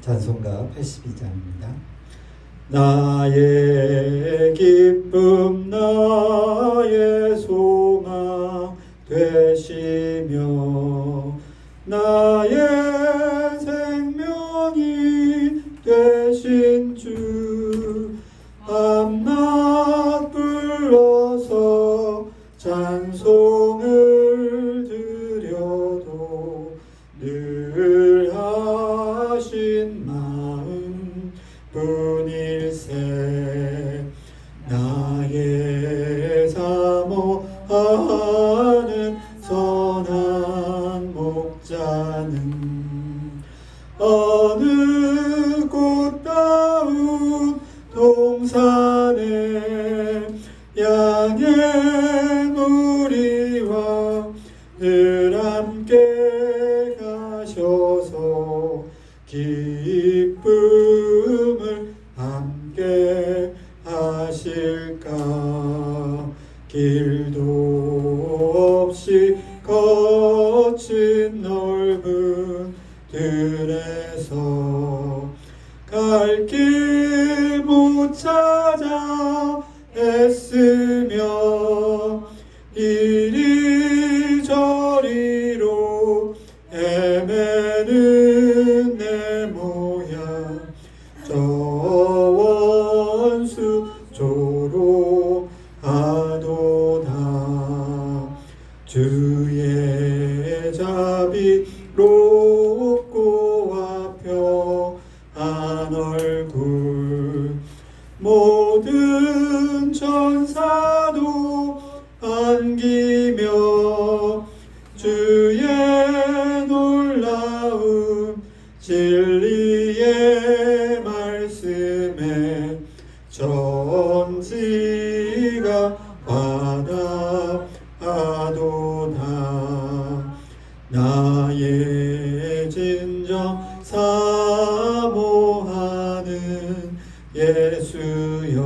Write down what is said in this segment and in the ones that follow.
찬송가 82장입니다. 나의 기쁨 나의 소망 되시며 나의 생명이 되신 주 밤낮 불러서 찬송을 드려도 늘 하신 마음 뿐일세. 나의 사모하는 선한 목자는 어느 꽃다운 동산에 양의 무리와 늘 함께 가셔서 기쁨을 함께 하실까. 길도 없이 거친 넓은 들에서 갈 길 못 찾아 애쓰며 이리저리로 헤매는 내 모양 저 원수 조롱하도다. 주의 자비롭고 화평한 얼굴 모든 천사도 안기며 주의 놀라운 진리의 말씀에 천지가 화답하도다. 나의 진정 사모하는 예수여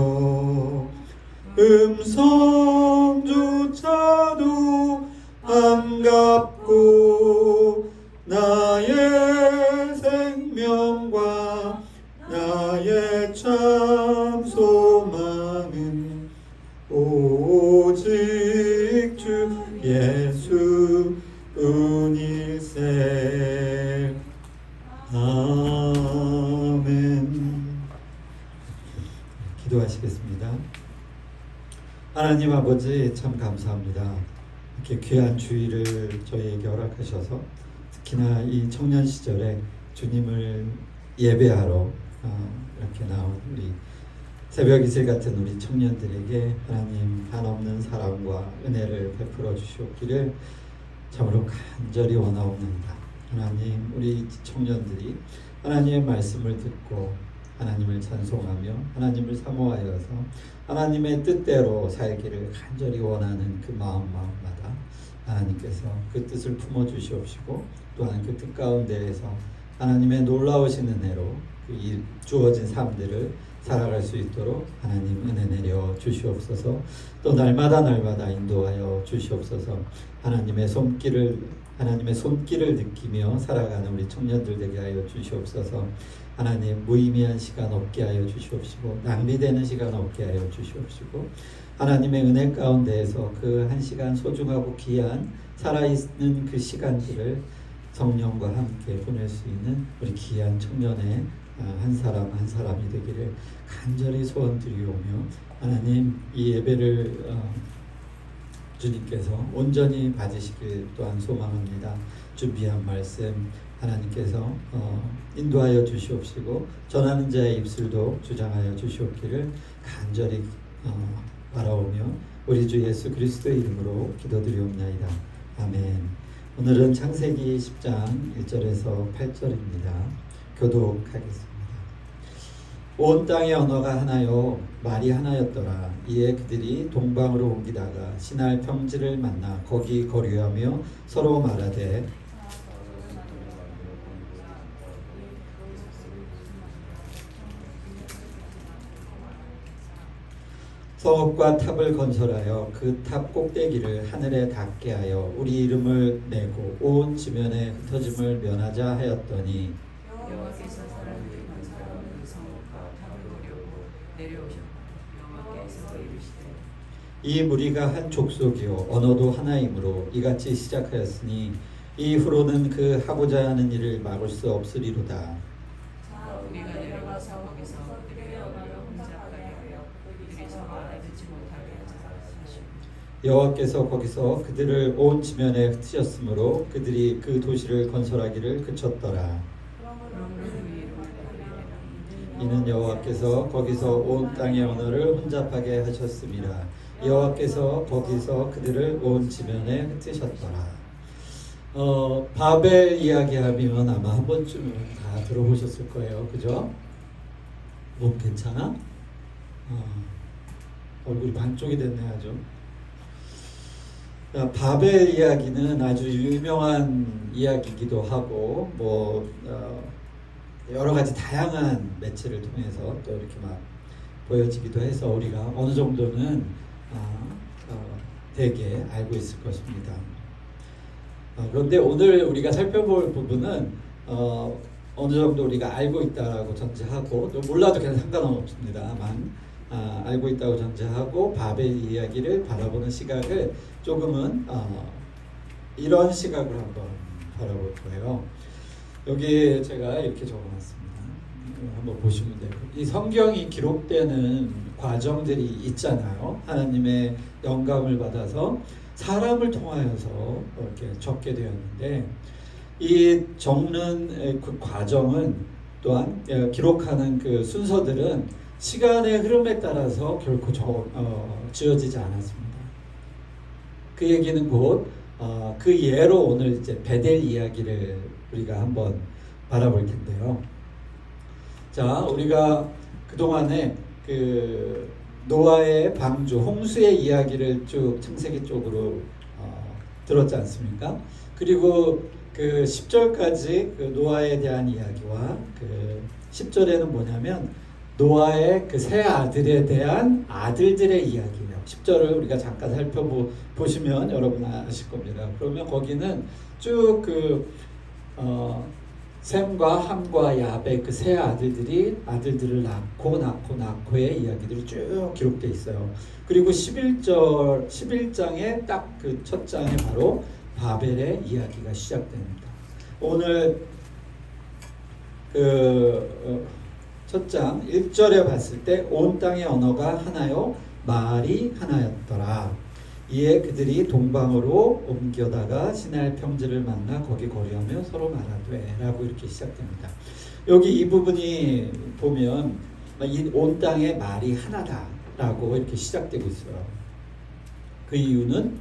음성조차도 반갑고 나의 생명과 나의 참 소망은 오직 주 예수 뿐일세. 아멘. 기도하시겠습니다. 하나님 아버지, 참 감사합니다. 이렇게 귀한 주일을 저희에게 허락하셔서 특히나 이 청년 시절에 주님을 예배하러 이렇게 나온 우리 새벽 이슬 같은 우리 청년들에게 하나님 한없는 사랑과 은혜를 베풀어 주시옵기를 참으로 간절히 원하옵나이다. 하나님, 우리 청년들이 하나님의 말씀을 듣고 하나님을 찬송하며 하나님을 사모하여서 하나님의 뜻대로 살기를 간절히 원하는 그 마음마다 하나님께서 그 뜻을 품어주시옵시고 또한 그 뜻 가운데에서 하나님의 놀라우신 은혜로 그 주어진 삶들을 살아갈 수 있도록 하나님 은혜 내려 주시옵소서. 또 날마다 인도하여 주시옵소서. 하나님의 손길을 느끼며 살아가는 우리 청년들 되게 하여 주시옵소서. 하나님, 무의미한 시간 없게 하여 주시옵시고 낭비되는 시간 없게 하여 주시옵시고 하나님의 은혜 가운데에서 그 한 시간 소중하고 귀한 살아있는 그 시간들을 성령과 함께 보낼 수 있는 우리 귀한 청년의 한 사람 한 사람이 되기를 간절히 소원드리오며 하나님, 이 예배를 주님께서 온전히 받으시길 또한 소망합니다. 준비한 말씀 하나님께서 인도하여 주시옵시고 전하는 자의 입술도 주장하여 주시옵기를 간절히 바라오며 우리 주 예수 그리스도의 이름으로 기도드리옵나이다. 아멘. 오늘은 창세기 10장 1절에서 8절입니다. 교독하겠습니다. 온 땅의 언어가 하나요 말이 하나였더라. 이에 그들이 동방으로 옮기다가 신할 평지를 만나 거기 거류하며 서로 말하되 성읍과 탑을 건설하여 그 탑 꼭대기를 하늘에 닿게 하여 우리 이름을 내고 온 지면에 흩어짐을 면하자 하였더니 여호와께서 사람들을 성읍과 탑을 보려고 내려오셨고 여호와께서 이르시되 이 무리가 한 족속이요 언어도 하나이므로 이같이 시작하였으니 이후로는 그 하고자 하는 일을 막을 수 없으리로다. 자 우리가 내려가서 거기서 그들의 언어를 혼잡하게 하여 그들이 서로 알아듣지 못하게 하자 하시고 여호와께서 거기서 그들을 온 지면에 흩으셨으므로 그들이 그 도시를 건설하기를 그쳤더라. 그러므로 그 위로 이는 여호와께서 거기서 온 땅의 언어를 혼잡하게 하셨음이라. 여호와께서 거기서 그들을 온 지면에 흩으셨더라. 바벨 이야기하면 아마 한 번쯤은 다 들어보셨을 거예요, 그죠? 몸 괜찮아? 얼굴이 반쪽이 됐네 아주. 바벨 이야기는 아주 유명한 이야기이기도 하고 여러 가지 다양한 매체를 통해서 또 이렇게 막 보여지기도 해서 우리가 어느 정도는 대개 알고 있을 것입니다. 그런데 오늘 우리가 살펴볼 부분은 어느 정도 우리가 알고 있다고 전제하고 또 몰라도 그냥 상관은 없습니다만 알고 있다고 전제하고 바벨 이야기를 바라보는 시각을 조금은 이런 시각으로 한번 바라볼 거예요. 여기 제가 이렇게 적어놨습니다. 한번 보시면 돼요. 이 성경이 기록되는 과정들이 있잖아요. 하나님의 영감을 받아서 사람을 통하여서 이렇게 적게 되었는데 이 적는 그 과정은 또한 기록하는 그 순서들은 시간의 흐름에 따라서 결코 지어지지 않았습니다. 그 얘기는 곧 그 예로 오늘 이제 베델 이야기를 우리가 한번 바라볼 텐데요. 자, 우리가 그동안에 그 노아의 방주, 홍수의 이야기를 쭉 창세기 쪽으로 들었지 않습니까? 그리고 그 10절까지 그 노아에 대한 이야기와 그 10절에는 뭐냐면 노아의 그 세 아들에 대한 아들들의 이야기예요. 10절을 우리가 잠깐 살펴보시면 여러분 아실 겁니다. 그러면 거기는 쭉 셈과 함과 야벳 그 세 아들들을 낳고의 이야기들이 쭉 기록되어 있어요. 그리고 11장에 딱 그 첫 장에 바로 바벨의 이야기가 시작됩니다. 오늘 첫 장 1절에 봤을 때 온 땅의 언어가 하나요 말이 하나였더라. 이에 그들이 동방으로 옮겨다가 시날 평지를 만나 거기 거류하며 서로 말하되 라고 이렇게 시작됩니다. 여기 이 부분이 보면 이 온 땅의 말이 하나다 라고 이렇게 시작되고 있어요. 그 이유는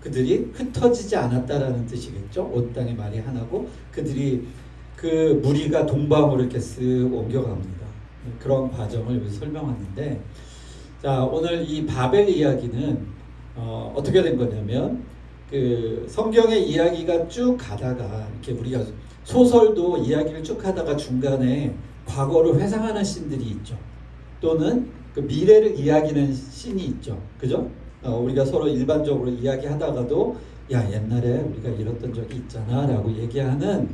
그들이 흩어지지 않았다라는 뜻이겠죠. 온 땅의 말이 하나고 그들이 그 무리가 동방으로 이렇게 쓱 옮겨갑니다. 그런 과정을 여기 설명하는데, 자, 오늘 이 바벨 이야기는 어떻게 된 거냐면 그 성경의 이야기가 쭉 가다가 이렇게 우리가 소설도 이야기를 쭉 하다가 중간에 과거를 회상하는 씬들이 있죠. 또는 그 미래를 이야기하는 씬이 있죠. 그죠? 우리가 서로 일반적으로 이야기하다가도 야 옛날에 우리가 이랬던 적이 있잖아 라고 얘기하는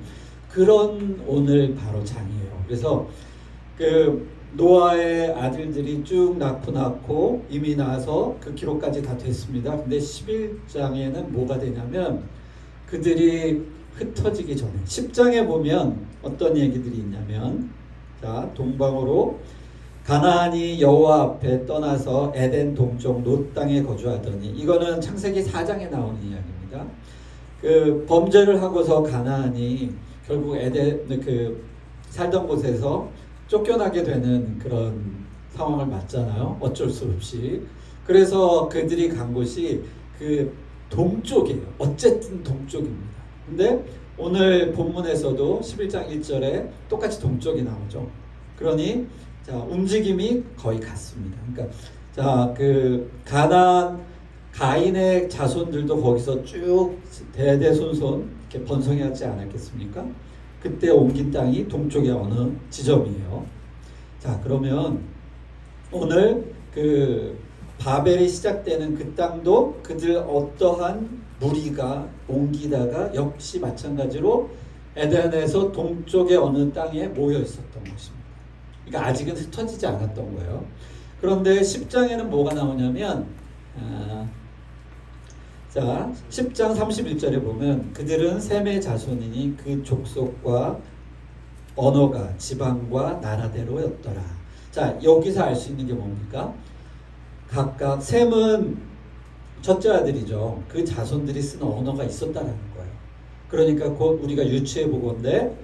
그런 오늘 바로 장이에요. 그래서 그 노아의 아들들이 쭉 낳고 이미 나서 그 기록까지 다 됐습니다. 근데 11장에는 뭐가 되냐면 그들이 흩어지기 전에 10장에 보면 어떤 얘기들이 있냐면, 자, 동방으로 가나안이 여호와 앞에 떠나서 에덴 동쪽 롯 땅에 거주하더니, 이거는 창세기 4장에 나오는 이야기입니다. 그 범죄를 하고서 가나안이 결국 에덴 그 살던 곳에서 쫓겨나게 되는 그런 상황을 맞잖아요. 어쩔 수 없이. 그래서 그들이 간 곳이 그 동쪽이에요. 어쨌든 동쪽입니다. 근데 오늘 본문에서도 11장 1절에 똑같이 동쪽이 나오죠. 그러니 자, 움직임이 거의 같습니다. 그러니까 자, 그 가인의 자손들도 거기서 쭉 대대손손 이렇게 번성하지 않았겠습니까? 그때 옮긴 땅이 동쪽의 어느 지점이에요. 자, 그러면 오늘 그 바벨이 시작되는 그 땅도 그들 어떠한 무리가 옮기다가 역시 마찬가지로 에덴에서 동쪽의 어느 땅에 모여 있었던 것입니다. 그러니까 아직은 흩어지지 않았던 거예요. 그런데 10장에는 뭐가 나오냐면 자 10장 31절에 보면 그들은 셈의 자손이니 그 족속과 언어가 지방과 나라대로였더라. 자 여기서 알 수 있는 게 뭡니까? 각각 셈은 첫째 아들이죠. 그 자손들이 쓰는 언어가 있었다는 거예요. 그러니까 곧 우리가 유추해 보건대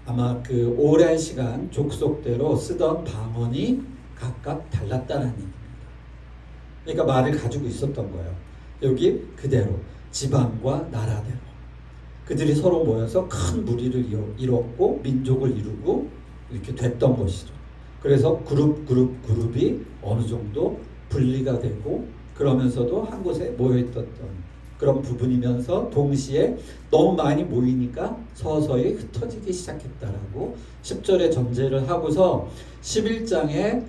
아마 그 오랜 시간 족속대로 쓰던 방언이 각각 달랐다는 얘기입니다. 그러니까 말을 가지고 있었던 거예요. 여기 그대로 지방과 나라대로 그들이 서로 모여서 큰 무리를 이뤘고 민족을 이루고 이렇게 됐던 것이죠. 그래서 그룹이 어느 정도 분리가 되고 그러면서도 한 곳에 모여있었던 그런 부분이면서 동시에 너무 많이 모이니까 서서히 흩어지기 시작했다라고 10절에 전제를 하고서 11장에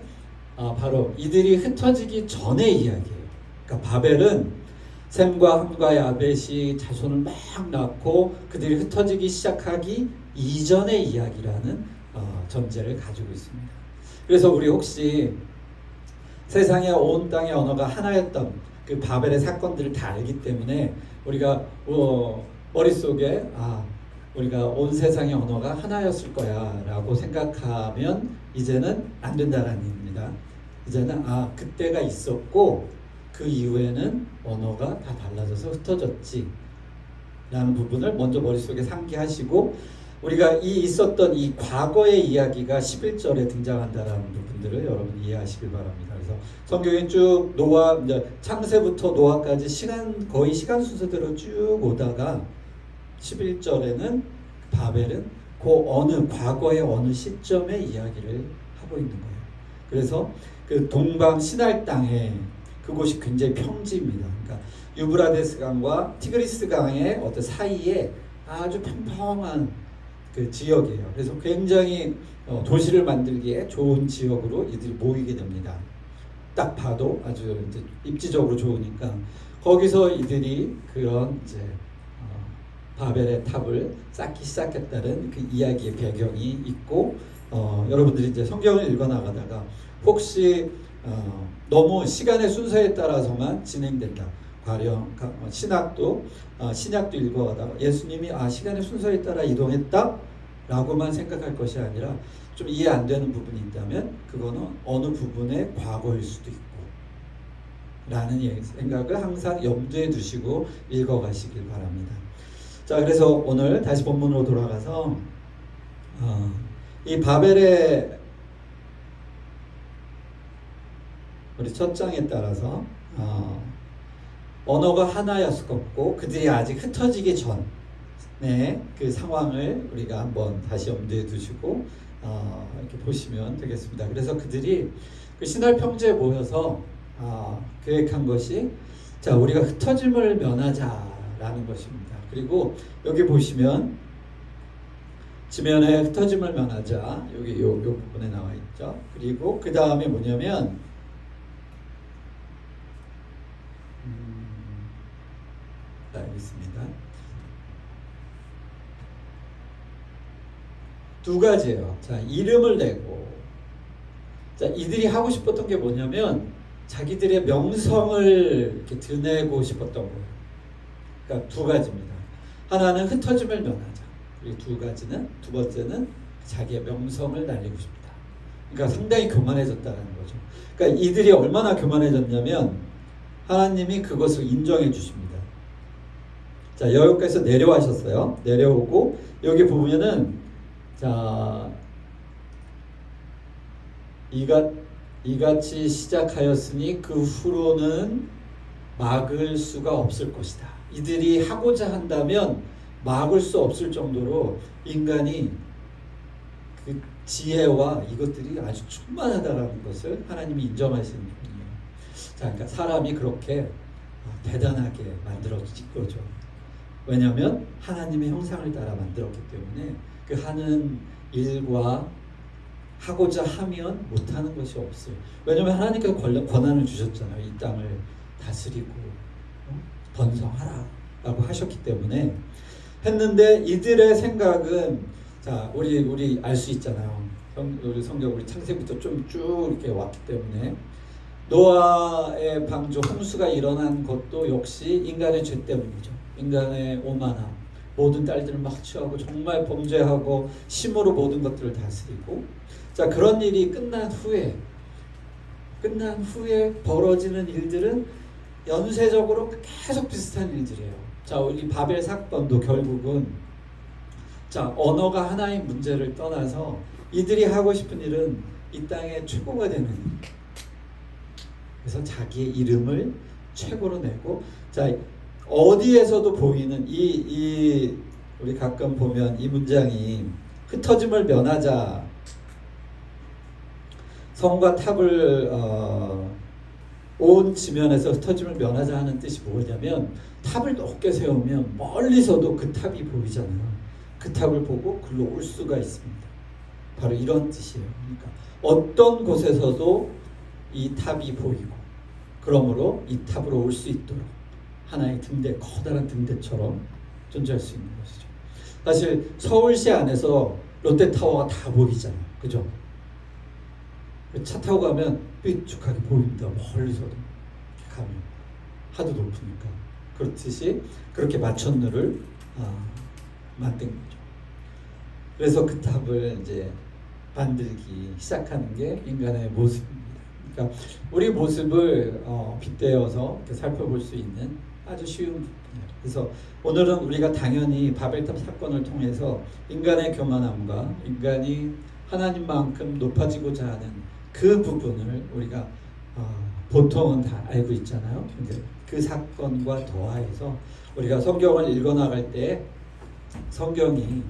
바로 이들이 흩어지기 전의 이야기예요. 그러니까 바벨은 셈과 함과 야벳이 자손을 막 낳고 그들이 흩어지기 시작하기 이전의 이야기라는 전제를 가지고 있습니다. 그래서 우리 혹시 세상의 온 땅의 언어가 하나였던 그 바벨의 사건들을 다 알기 때문에 우리가 머릿속에 우리가 온 세상의 언어가 하나였을 거야 라고 생각하면 이제는 안 된다는 얘기입니다. 이제는 그때가 있었고 그 이후에는 언어가 다 달라져서 흩어졌지 라는 부분을 먼저 머릿속에 상기하시고 우리가 있었던 이 과거의 이야기가 11절에 등장한다라는 부분들을 여러분 이해하시길 바랍니다. 그래서 성경에 쭉 창세부터 노아까지 거의 시간 순서대로 쭉 오다가 11절에는 바벨은 과거의 어느 시점의 이야기를 하고 있는 거예요. 그래서 그 동방 시날 땅에 그곳이 굉장히 평지입니다. 그러니까 유브라데스 강과 티그리스 강의 어떤 사이에 아주 평평한 그 지역이에요. 그래서 굉장히 도시를 만들기에 좋은 지역으로 이들이 모이게 됩니다. 딱 봐도 아주 이제 입지적으로 좋으니까 거기서 이들이 그런 이제 바벨의 탑을 쌓기 시작했다는 그 이야기의 배경이 있고 여러분들이 이제 성경을 읽어 나가다가 혹시 너무 시간의 순서에 따라서만 진행된다. 가령 신약도 읽어가다가 예수님이 예수님이 시간의 순서에 따라 이동했다 라고만 생각할 것이 아니라 좀 이해 안 되는 부분이 있다면 그거는 어느 부분의 과거일 수도 있고 라는 생각을 항상 염두에 두시고 읽어가시길 바랍니다. 자, 그래서 오늘 다시 본문으로 돌아가서 이 바벨의 우리 첫 장에 따라서 언어가 하나였었고 그들이 아직 흩어지기 전에 그 상황을 우리가 한번 다시 염두에 두시고 이렇게 보시면 되겠습니다. 그래서 그들이 그 시날 평지에 모여서 계획한 것이 자 우리가 흩어짐을 면하자라는 것입니다. 그리고 여기 보시면 지면에 흩어짐을 면하자 여기 요 부분에 나와 있죠. 그리고 그 다음에 뭐냐면 알겠습니다. 두 가지예요. 자, 이름을 내고 자, 이들이 하고 싶었던 게 뭐냐면 자기들의 명성을 이렇게 드러내고 싶었던 거예요. 그러니까 두 가지입니다. 하나는 흩어짐을 면하자. 그리고 두 번째는 자기의 명성을 날리고 싶다. 그러니까 상당히 교만해졌다는 거죠. 그러니까 이들이 얼마나 교만해졌냐면 하나님이 그것을 인정해 주십니다. 자, 여기까지 내려와셨어요. 내려오고 여기 보면은 자 이같이 시작하였으니 그 후로는 막을 수가 없을 것이다. 이들이 하고자 한다면 막을 수 없을 정도로 인간이 그 지혜와 이것들이 아주 충만하다라는 것을 하나님이 인정하시는 분이에요. 자, 그러니까 사람이 그렇게 대단하게 만들어진 거죠. 왜냐하면 하나님의 형상을 따라 만들었기 때문에 그 하는 일과 하고자 하면 못하는 것이 없어요. 왜냐하면 하나님께서 권한을 주셨잖아요. 이 땅을 다스리고 번성하라 라고 하셨기 때문에 했는데 이들의 생각은 자 우리 알 수 있잖아요. 우리 성경 우리 창세부터 좀 쭉 이렇게 왔기 때문에 노아의 방주 홍수가 일어난 것도 역시 인간의 죄 때문이죠. 인간의 오만함, 모든 딸들을 막 취하고 정말 범죄하고 힘으로 모든 것들을 다스리고, 자 그런 일이 끝난 후에 벌어지는 일들은 연쇄적으로 계속 비슷한 일들이에요. 자 우리 바벨 사건도 결국은 자 언어가 하나의 문제를 떠나서 이들이 하고 싶은 일은 이 땅의 최고가 되는 일. 그래서 자기의 이름을 최고로 내고, 자 어디에서도 보이는 이 우리 가끔 보면 이 문장이 흩어짐을 면하자, 성과 탑을 온 지면에서 흩어짐을 면하자 하는 뜻이 뭐냐면, 탑을 높게 세우면 멀리서도 그 탑이 보이잖아요. 그 탑을 보고 글로 올 수가 있습니다. 바로 이런 뜻이에요. 그러니까 어떤 곳에서도 이 탑이 보이고, 그러므로 이 탑으로 올 수 있도록 하나의 등대, 커다란 등대처럼 존재할 수 있는 것이죠. 사실 서울시 안에서 롯데타워가 다 보이잖아요. 그죠? 차 타고 가면 삐쭉하게 보입니다. 멀리서도 가면 하도 높으니까. 그렇듯이 그렇게 마천루를 만든 거죠. 그래서 그 탑을 이제 만들기 시작하는 게 인간의 모습입니다. 그러니까 우리 모습을 빗대어서 이렇게 살펴볼 수 있는 아주 쉬운 부분이에요. 그래서 오늘은 우리가 당연히 바벨탑 사건을 통해서 인간의 교만함과 인간이 하나님만큼 높아지고자 하는 그 부분을 우리가 보통은 다 알고 있잖아요. 근데 그 사건과 더하여서 우리가 성경을 읽어나갈 때 성경이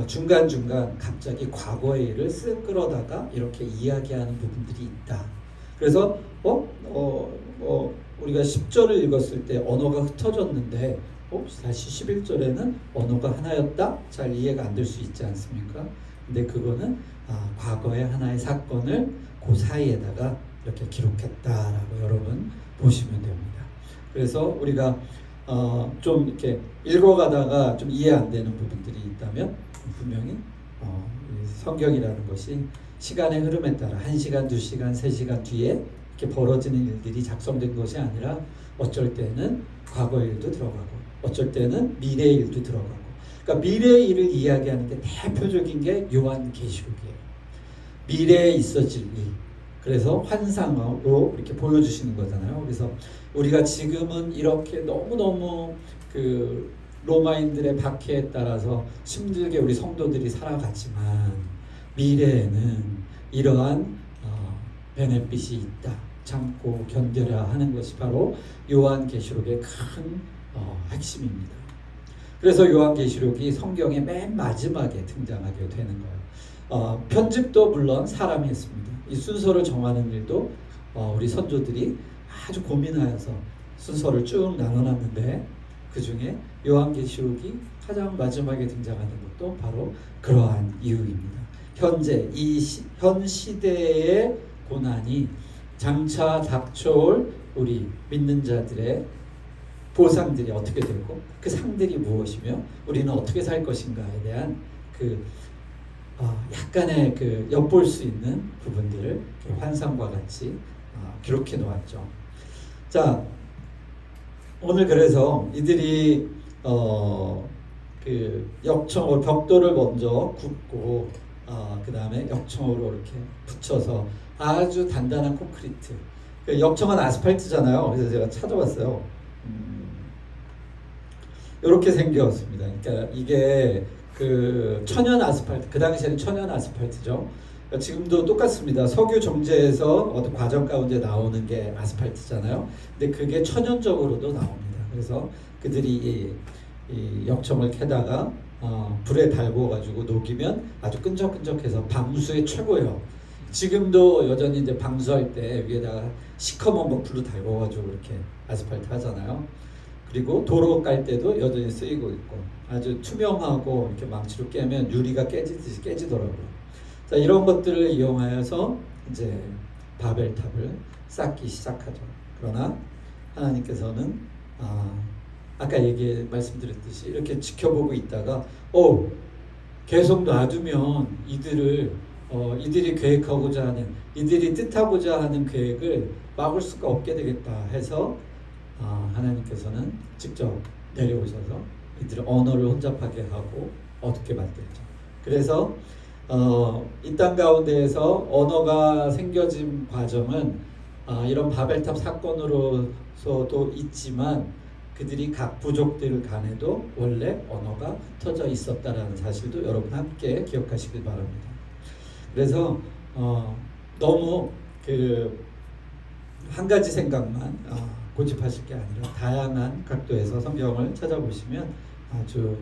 중간중간 갑자기 과거의 일을 쓱 끌어다가 이렇게 이야기하는 부분들이 있다. 그래서 우리가 10절을 읽었을 때 언어가 흩어졌는데 다시 11절에는 언어가 하나였다? 잘 이해가 안 될 수 있지 않습니까? 근데 그거는 과거의 하나의 사건을 그 사이에다가 이렇게 기록했다라고 여러분 보시면 됩니다. 그래서 우리가 좀 이렇게 읽어가다가 좀 이해 안 되는 부분들이 있다면 분명히 성경이라는 것이 시간의 흐름에 따라 1시간, 2시간, 3시간 뒤에 이렇게 벌어지는 일들이 작성된 것이 아니라 어쩔 때는 과거의 일도 들어가고 어쩔 때는 미래의 일도 들어가고, 그러니까 미래의 일을 이야기하는 게 대표적인 게 요한계시록이에요. 미래에 있어질 일. 그래서 환상으로 이렇게 보여주시는 거잖아요. 그래서 우리가 지금은 이렇게 너무너무 그 로마인들의 박해에 따라서 힘들게 우리 성도들이 살아갔지만 미래에는 이러한 베넷빛이 있다. 참고 견뎌야 하는 것이 바로 요한계시록의 큰 핵심입니다. 그래서 요한계시록이 성경의 맨 마지막에 등장하게 되는 거예요. 편집도 물론 사람이 했습니다. 이 순서를 정하는 일도 우리 선조들이 아주 고민하여서 순서를 쭉 나눠놨는데 그 중에 요한계시록이 가장 마지막에 등장하는 것도 바로 그러한 이유입니다. 현재 현 시대의 고난이 장차 닥쳐올 우리 믿는 자들의 보상들이 어떻게 되고 그 상들이 무엇이며 우리는 어떻게 살 것인가에 대한 그 약간의 그 엿볼 수 있는 부분들을 환상과 같이 기록해 놓았죠. 자, 오늘 그래서 이들이 그 역청으로 벽돌을 먼저 굽고 그 다음에 역청으로 이렇게 붙여서 아주 단단한 콘크리트. 그 역청은 아스팔트잖아요. 그래서 제가 찾아봤어요. 이렇게 생겼습니다. 그러니까 이게 그 천연 아스팔트, 그 당시에는 천연 아스팔트죠. 그러니까 지금도 똑같습니다. 석유 정제에서 어떤 과정 가운데 나오는 게 아스팔트잖아요. 근데 그게 천연적으로도 나옵니다. 그래서 그들이 이 역청을 캐다가 불에 달궈가지고 녹이면 아주 끈적끈적해서 방수의 최고예요. 지금도 여전히 이제 방수할 때 위에다가 시커먼 거 불로 달궈가지고 이렇게 아스팔트 하잖아요. 그리고 도로 깔 때도 여전히 쓰이고 있고 아주 투명하고 이렇게 망치로 깨면 유리가 깨지듯이 깨지더라고요. 자, 이런 것들을 이용하여서 이제 바벨탑을 쌓기 시작하죠. 그러나 하나님께서는 아까 말씀드렸듯이 이렇게 지켜보고 있다가 계속 놔두면 이들을 이들이 계획하고자 하는, 이들이 뜻하고자 하는 계획을 막을 수가 없게 되겠다 해서 하나님께서는 직접 내려오셔서 이들의 언어를 혼잡하게 하고 어둡게 만들죠. 그래서 이 땅 가운데에서 언어가 생겨진 과정은 이런 바벨탑 사건으로서도 있지만 그들이 각 부족들 간에도 원래 언어가 흩어져 있었다라는 사실도 여러분 함께 기억하시길 바랍니다. 그래서 너무 한 가지 생각만 고집하실 게 아니라 다양한 각도에서 성경을 찾아보시면 아주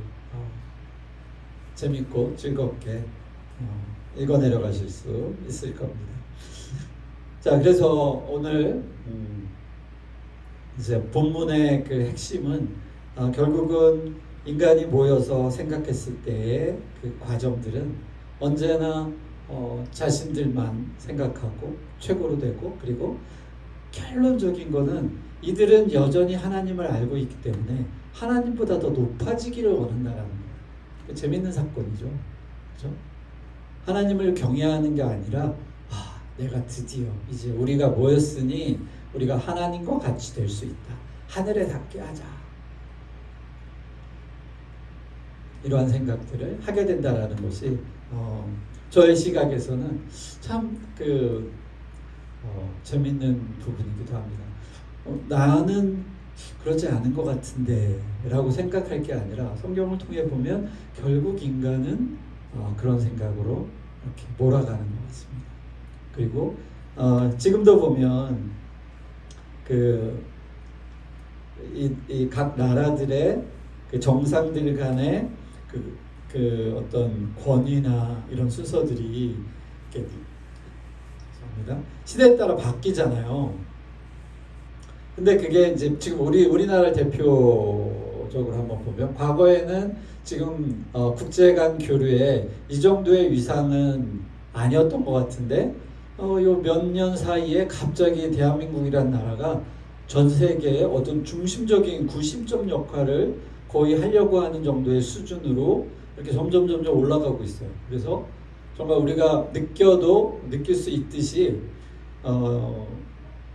재밌고 즐겁게 읽어 내려가실 수 있을 겁니다. 자, 그래서 오늘 이제 본문의 그 핵심은 결국은 인간이 모여서 생각했을 때의 그 과정들은 언제나 자신들만 생각하고 최고로 되고, 그리고 결론적인 거는 이들은 여전히 하나님을 알고 있기 때문에 하나님보다 더 높아지기를 원한다라는 거예요. 재밌는 사건이죠. 그렇죠? 하나님을 경외하는 게 아니라 내가 드디어 이제 우리가 모였으니 우리가 하나님과 같이 될 수 있다. 하늘에 닿게 하자. 이러한 생각들을 하게 된다라는 것이 저의 시각에서는 참 재밌는 부분이기도 합니다. 나는 그렇지 않은 것 같은데 라고 생각할 게 아니라 성경을 통해 보면 결국 인간은 그런 생각으로 이렇게 몰아가는 것 같습니다. 그리고 지금도 보면 이 각 나라들의 그 정상들 간의 그 어떤 권위나 이런 순서들이 이렇게 시대에 따라 바뀌잖아요. 근데 그게 이제 지금 우리나라를 대표적으로 한번 보면 과거에는 지금 국제 간 교류에 이 정도의 위상은 아니었던 것 같은데 요 몇 년 사이에 갑자기 대한민국이라는 나라가 전 세계의 어떤 중심적인 구심점 역할을 거의 하려고 하는 정도의 수준으로 이렇게 점점 올라가고 있어요. 그래서 정말 우리가 느낄 수 있듯이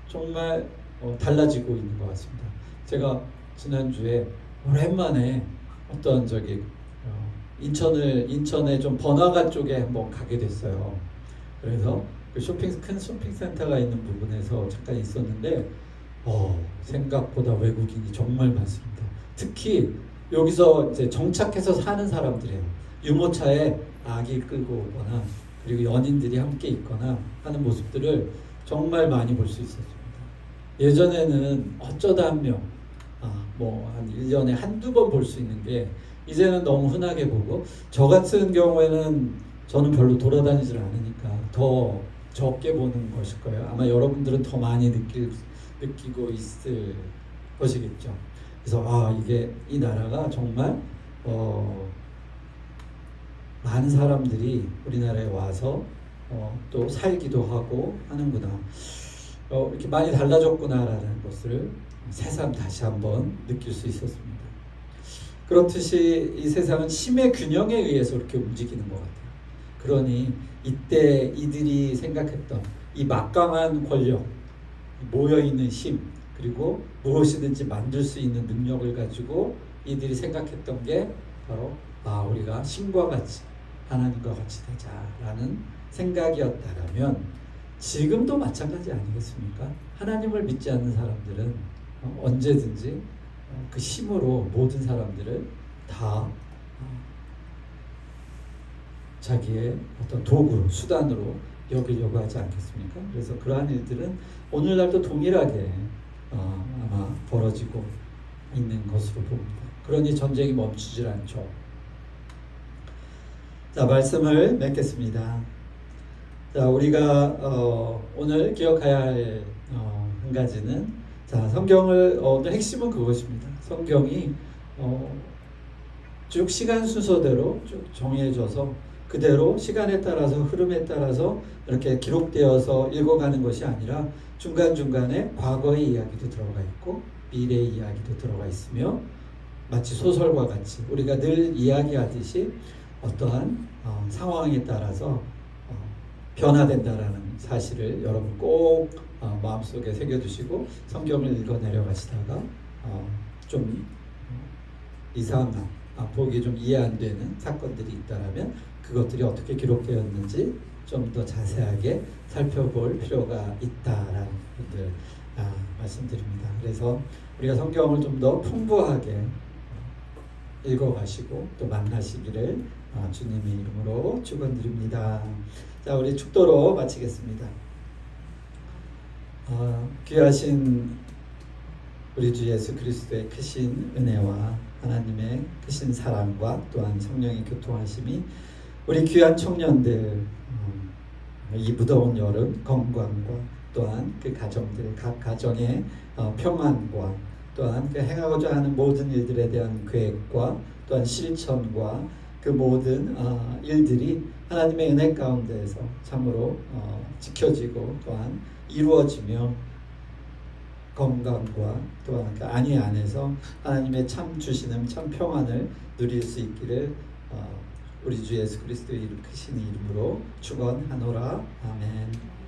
정말 달라지고 있는 것 같습니다. 제가 지난주에 오랜만에 어떤 인천의 좀 번화가 쪽에 한번 가게 됐어요. 그래서 큰 쇼핑센터가 있는 부분에서 잠깐 있었는데 생각보다 외국인이 정말 많습니다. 특히 여기서 이제 정착해서 사는 사람들이에요. 유모차에 아기 끌고 오거나 그리고 연인들이 함께 있거나 하는 모습들을 정말 많이 볼 수 있었습니다. 예전에는 어쩌다 한 명, 한 1년에 한두 번 볼 수 있는 게 이제는 너무 흔하게 보고, 저 같은 경우에는 저는 별로 돌아다니질 않으니까 더 적게 보는 것일 거예요. 아마 여러분들은 더 많이 느끼고 있을 것이겠죠. 그래서 이 나라가 정말 많은 사람들이 우리나라에 와서 또 살기도 하고 하는구나, 이렇게 많이 달라졌구나라는 것을 새삼 다시 한번 느낄 수 있었습니다. 그렇듯이 이 세상은 힘의 균형에 의해서 이렇게 움직이는 것 같아요. 그러니 이때 이들이 생각했던 이 막강한 권력, 모여있는 힘, 그리고 무엇이든지 만들 수 있는 능력을 가지고 이들이 생각했던 게 바로 우리가 신과 같이 하나님과 같이 되자라는 생각이었다라면 지금도 마찬가지 아니겠습니까? 하나님을 믿지 않는 사람들은 언제든지 그 힘으로 모든 사람들을 다 자기의 어떤 도구로, 수단으로 여기려고 하지 않겠습니까? 그래서 그러한 일들은 오늘날도 동일하게 아마 벌어지고 있는 것으로 봅니다. 그러니 전쟁이 멈추질 않죠. 자, 말씀을 맺겠습니다. 자, 우리가 오늘 기억해야 할 한 가지는, 자, 성경을 오늘 핵심은 그것입니다. 성경이 쭉 시간 순서대로 쭉 정해져서 그대로 시간에 따라서, 흐름에 따라서 이렇게 기록되어서 읽어가는 것이 아니라 중간중간에 과거의 이야기도 들어가 있고 미래의 이야기도 들어가 있으며, 마치 소설과 같이 우리가 늘 이야기하듯이 어떠한 상황에 따라서 변화된다라는 사실을 여러분 꼭 마음속에 새겨두시고 성경을 읽어 내려가시다가 좀 이상한 보기 좀 이해 안 되는 사건들이 있다라면 그것들이 어떻게 기록되었는지 좀 더 자세하게 살펴볼 필요가 있다라는 분들 말씀드립니다. 그래서 우리가 성경을 좀 더 풍부하게 읽어가시고 또 만나시기를 주님의 이름으로 축원드립니다. 자, 우리 축도로 마치겠습니다. 귀하신 우리 주 예수 그리스도의 크신 은혜와 하나님의 크신 사랑과 또한 성령의 교통하심이 우리 귀한 청년들 이 무더운 여름 건강과 또한 그 가정들 각 가정의 평안과 또한 그 행하고자 하는 모든 일들에 대한 계획과 또한 실천과 그 모든 일들이 하나님의 은혜 가운데에서 참으로 지켜지고 또한 이루어지며 건강과 또한 그 안위 안에서 하나님의 참 주시는 참 평안을 누릴 수 있기를 우리 주 예수 그리스도의 크신 이름으로 축원하노라. 아멘.